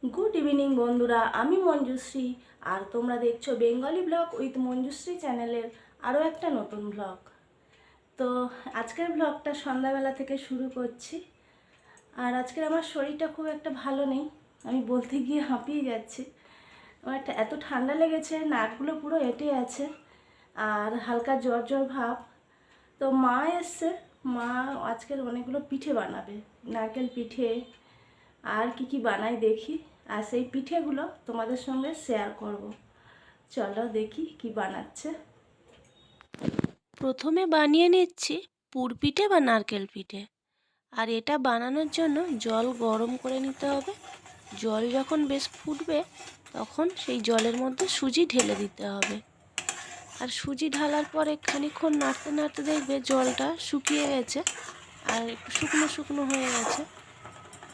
Good evening বন্ধুরা, আমি মঞ্জুশ্রী আর তোমরা দেখছো বেঙ্গলি ব্লগ উইথ মঞ্জুশ্রী চ্যানেলের আরও একটা নতুন ব্লগ। তো আজকের ব্লগটা সন্ধ্যাবেলা থেকে শুরু করছি। আর আজকের আমার শরীরটা খুব একটা ভালো নেই, আমি বলতে গিয়ে হাঁপিয়ে যাচ্ছি। আমার এত ঠান্ডা লেগেছে, নাকগুলো পুরো এঁটে আছে আর হালকা জ্বর জ্বর ভাব। তো মা এসছে, মা আজকের অনেকগুলো পিঠে বানাবে, নারকেল পিঠে আর কি বানাই দেখি। আর সেই পিঠেগুলো তোমাদের সঙ্গে শেয়ার করব। চলো দেখি কি বানাচ্ছে। প্রথমে বানিয়ে নিচ্ছি পুর পিঠে বা নারকেল পিঠে। আর এটা বানানোর জন্য জল গরম করে নিতে হবে। জল যখন বেশ ফুটবে তখন সেই জলের মধ্যে সুজি ঢেলে দিতে হবে। আর সুজি ঢালার পরে খানিকক্ষণ নাড়তে নাড়তে দেখবে জলটা শুকিয়ে গেছে আর একটু শুকনো শুকনো হয়ে গেছে।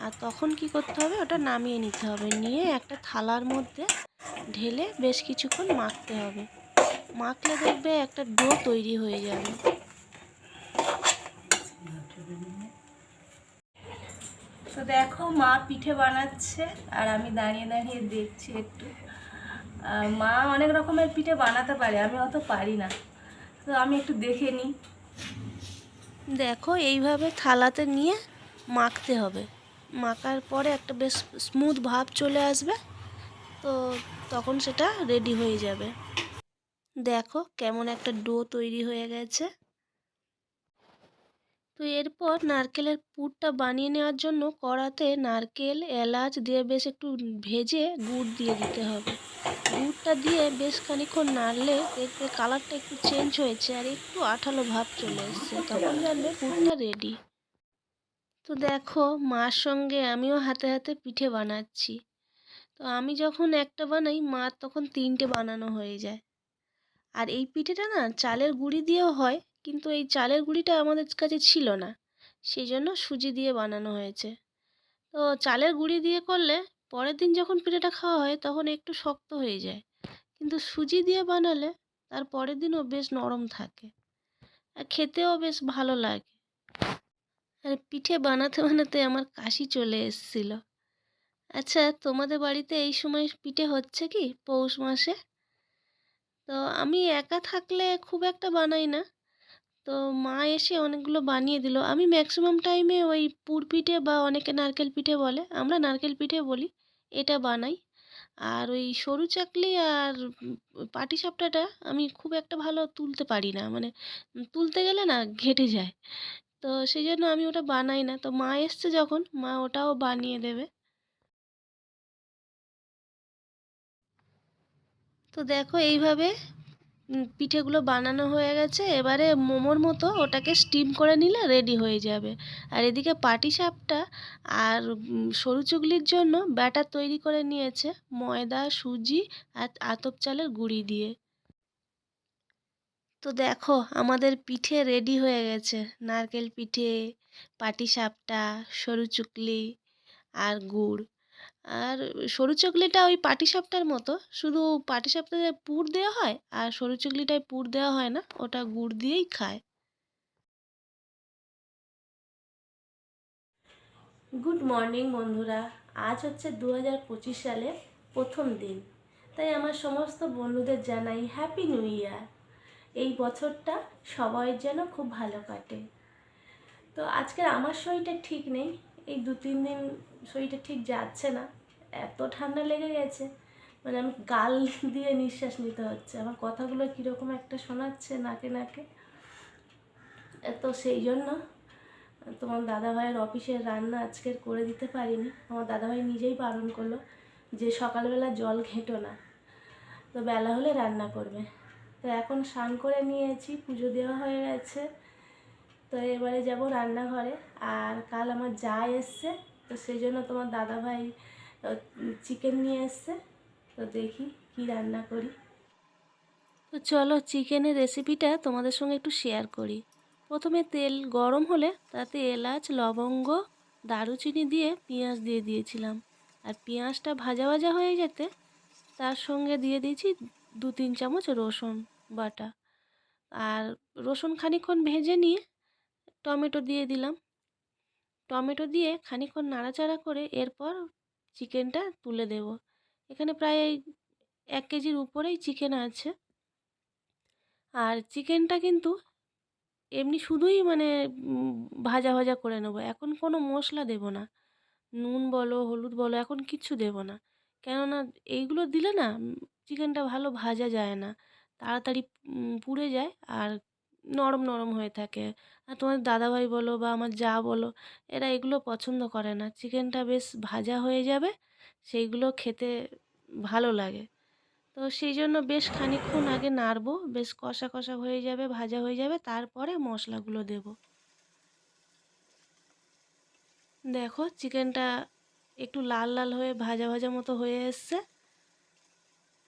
আর তখন কি করতে হবে, ওটা নামিয়ে নিতে হবে, নিয়ে একটা থালার মধ্যে ঢেলে বেশ কিছুক্ষণ মাখতে হবে। মাখলে দেখবে একটা ডো তৈরি হয়ে যাবে। তো দেখো মা পিঠে বানাচ্ছে আর আমি দাঁড়িয়ে দাঁড়িয়ে দেখছি একটু। মা অনেক রকমের পিঠে বানাতে পারে, আমি অত পারি না, তো আমি একটু দেখে নিই। দেখো এইভাবে থালাতে নিয়ে মাখতে হবে। মাখার পরে একটা বেশ স্মুথ ভাব চলে আসবে, তো তখন সেটা রেডি হয়ে যাবে। দেখো কেমন একটা ডো তৈরি হয়ে গেছে। তো এরপর নারকেলের পুরটা বানিয়ে নেওয়ার জন্য কড়াতে নারকেল এলাচ দিয়ে বেশ একটু ভেজে গুড় দিয়ে দিতে হবে। গুড়টা দিয়ে বেশ খানিকক্ষণ নাড়লে দেখবে কালারটা একটু চেঞ্জ হয়েছে আর একটু আঠালো ভাব চলে এসছে, তখন জানবে পুরটা রেডি। তো দেখো মার সঙ্গে আমিও হাতে হাতে পিঠে বানাচ্ছি। তো আমি যখন একটা বানাই, মার তখন তিনটে বানানো হয়ে যায়। আর এই পিঠেটা না চালের গুঁড়ি দিয়েও হয়, কিন্তু এই চালের গুঁড়িটা আমাদের কাছে ছিল না, সেই জন্য সুজি দিয়ে বানানো হয়েছে। তো চালের গুঁড়ি দিয়ে করলে পরের দিন যখন পিঠেটা খাওয়া হয় তখন একটু শক্ত হয়ে যায়, কিন্তু সুজি দিয়ে বানালে তার পরের দিনও বেশ নরম থাকে আর খেতেও বেশ ভালো লাগে। আর পিঠে বানাতে বানাতে আমার কাশি চলে এসেছিল। আচ্ছা, তোমাদের বাড়িতে এই সময় পিঠে হচ্ছে কি পৌষ মাসে? তো আমি একা থাকলে খুব একটা বানাই না, তো মা এসে অনেকগুলো বানিয়ে দিল। আমি ম্যাক্সিমাম টাইমে ওই পুর পিঠে বা অনেকে নারকেল পিঠে বলে, আমরা নারকেল পিঠে বলি, এটা বানাই। আর ওই সরু চাকলি আর পাটিসাপটাটা আমি খুব একটা ভালো তুলতে পারি না, মানে তুলতে গেলে না ঘেঁটে যায়, তো সেই জন্য আমি ওটা বানাই না। তো মা এসছে যখন, মা ওটাও বানিয়ে দেবে। তো দেখো এইভাবে পিঠেগুলো বানানো হয়ে গেছে। এবারে মোমোর মতো ওটাকে স্টিম করে নিলে রেডি হয়ে যাবে। আর এদিকে পাটিসাপটা আর সরু চুগলির জন্য ব্যাটার তৈরি করে নিয়েছে ময়দা, সুজি আর আতপ চালের গুঁড়ি দিয়ে। তো দেখো আমাদের পিঠে রেডি হয়ে গেছে, নারকেল পিঠে, পাটিসাপটা, সরু চুকলি আর গুড়। আর সরু চকলিটা ওই পাটিসাপটার মতো, শুধু পাটিসাপটাতে পুর দেওয়া হয় আর সরু চকলিটায় পুর দেওয়া হয় না, ওটা গুড় দিয়েই খায়। গুড মর্নিং বন্ধুরা, আজ হচ্ছে 2025 সালের প্রথম দিন। তাই আমার সমস্ত বন্ধুদের জানাই হ্যাপি নিউ ইয়ার। এই বছরটা সবাই যেন খুব ভালো কাটে। তো আজকে আমার শরীরটা ঠিক নেই, এই 2-3 দিন শরীরটা ঠিক যাচ্ছে না, এত ঠান্ডা লেগে গেছে, মানে আমি গাল দিয়ে নিঃশ্বাস নিতে হচ্ছে, আমার কথাগুলো কীরকম একটা শোনাচ্ছে নাকে নাকে। তো সেই জন্য তোমার দাদাভাইয়ের অফিসের রান্না আজকের করে দিতে পারিনি। আমার দাদাভাই নিজেই বারণ করলো যে সকালবেলা জল ঘেঁটো না, তো বেলা হলে রান্না করবে। তো এখন স্নান করে নিয়েছি, পুজো দেওয়া হয়ে গেছে, তো এবারে যাব রান্নাঘরে। আর কাল আমার যা এসছে, তো সেই জন্য তোমার দাদাভাই চিকেন নিয়ে এসছে, তো দেখি কি রান্না করি। তো চলো চিকেনের রেসিপিটা তোমাদের সঙ্গে একটু শেয়ার করি। প্রথমে তেল গরম হলে তাতে এলাচ, লবঙ্গ, দারুচিনি দিয়ে পেঁয়াজ দিয়ে দিয়েছিলাম। আর পেঁয়াজটা ভাজা ভাজা হয়ে যেতে তার সঙ্গে দিয়ে দিয়েছি 2-3 চামচ রসুন বাটা। আর রসুন খানিকক্ষণ ভেজে নিয়ে টমেটো দিয়ে দিলাম। টমেটো দিয়ে খানিকক্ষণ নাড়াচাড়া করে এরপর চিকেনটা তুলে দেব। এখানে প্রায় 1 কেজির উপরেই চিকেন আছে। আর চিকেনটা কিন্তু এমনি শুধুই মানে ভাজা ভাজা করে নেব, এখন কোনো মশলা দেব না। নুন বলো, হলুদ বলো, এখন কিচ্ছু দেব না। কেননা এইগুলো দিলে না চিকেনটা ভালো ভাজা যায় না, তাড়াতাড়ি পুড়ে যায় আর নরম নরম হয়ে থাকে। আর তোমার দাদাভাই বলো বা আমার যা বলো, এরা এগুলো পছন্দ করে না। চিকেনটা বেশ ভাজা হয়ে যাবে, সেইগুলো খেতে ভালো লাগে। তো সেই জন্য বেশ খানিকক্ষণ আগে নাড়বো, বেশ কষা কষা হয়ে যাবে, ভাজা হয়ে যাবে, তারপরে মশলাগুলো দেব। দেখো চিকেনটা একটু লাল লাল হয়ে ভাজা ভাজা মতো হয়ে এসছে।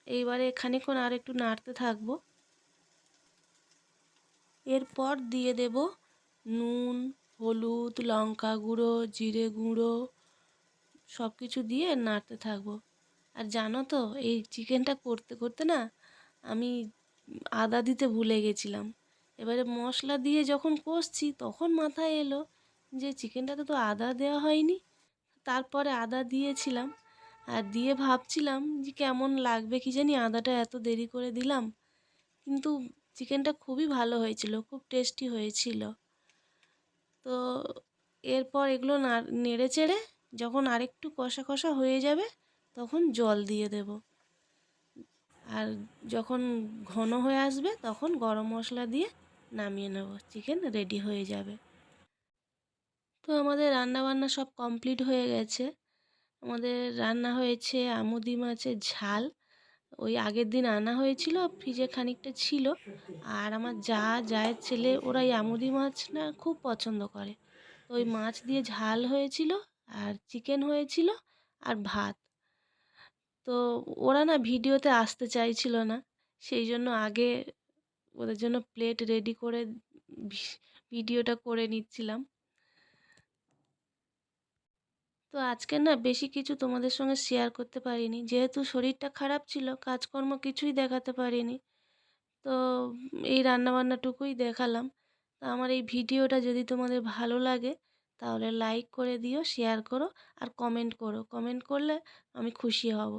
এইবারে খানিকক্ষণ আর একটু নাড়তে থাকবো। এরপর দিয়ে দেব নুন, হলুদ, লঙ্কা গুঁড়ো, জিরে গুঁড়ো, সব কিছু দিয়ে নাড়তে থাকবো। আর জানো তো এই চিকেনটা করতে করতে না আমি আদা দিতে ভুলে গেছিলাম। এবারে মশলা দিয়ে যখন কষছি তখন মাথায় এলো যে চিকেনটাতে তো আদা দেওয়া হয়নি। তারপরে আদা দিয়েছিলাম আর দিয়ে ভাবছিলাম যে কেমন লাগবে কি জানি, আদাটা এত দেরি করে দিলাম। কিন্তু চিকেনটা খুবই ভালো হয়েছিল, খুব টেস্টি হয়েছিল। তো এরপর এগুলো নেড়ে চেড়ে যখন আরেকটু কষা কষা হয়ে যাবে তখন জল দিয়ে দেব। আর যখন ঘন হয়ে আসবে তখন গরম মশলা দিয়ে নামিয়ে নেব, চিকেন রেডি হয়ে যাবে। তো আমাদের রান্নাবান্না সব কমপ্লিট হয়ে গেছে। আমাদের রান্না হয়েছে আমুদি মাছের ঝাল, ওই আগের দিন আনা হয়েছিল, ফ্রিজে খানিকটা ছিল। আর আমার জায়ের ছেলে ওরা এই আমুদি মাছ না খুব পছন্দ করে, তো ওই মাছ দিয়ে ঝাল হয়েছিল, আর চিকেন হয়েছিল, আর ভাত। তো ওরা না ভিডিওতে আসতে চাইছিল না, সেই জন্য আগে ওদের জন্য প্লেট রেডি করে ভিডিওটা করে নিচ্ছিলাম। তো আজকে না বেশি কিছু তোমাদের সঙ্গে শেয়ার করতে পারিনি, যেহেতু শরীরটা খারাপ ছিল, কাজকর্ম কিছুই দেখাতে পারিনি। তো এই রান্নাবান্নাটুকুই দেখালাম। তো আমার এই ভিডিওটা যদি তোমাদের ভালো লাগে তাহলে লাইক করে দিও, শেয়ার করো, আর কমেন্ট করো। কমেন্ট করলে আমি খুশি হব।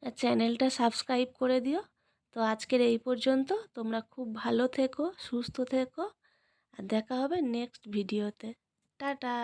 আর চ্যানেলটা সাবস্ক্রাইব করে দিও। তো আজকের এই পর্যন্ত। তোমরা খুব ভালো থেকো, সুস্থ থেকো, আর দেখা হবে নেক্সট ভিডিওতে। টাটা।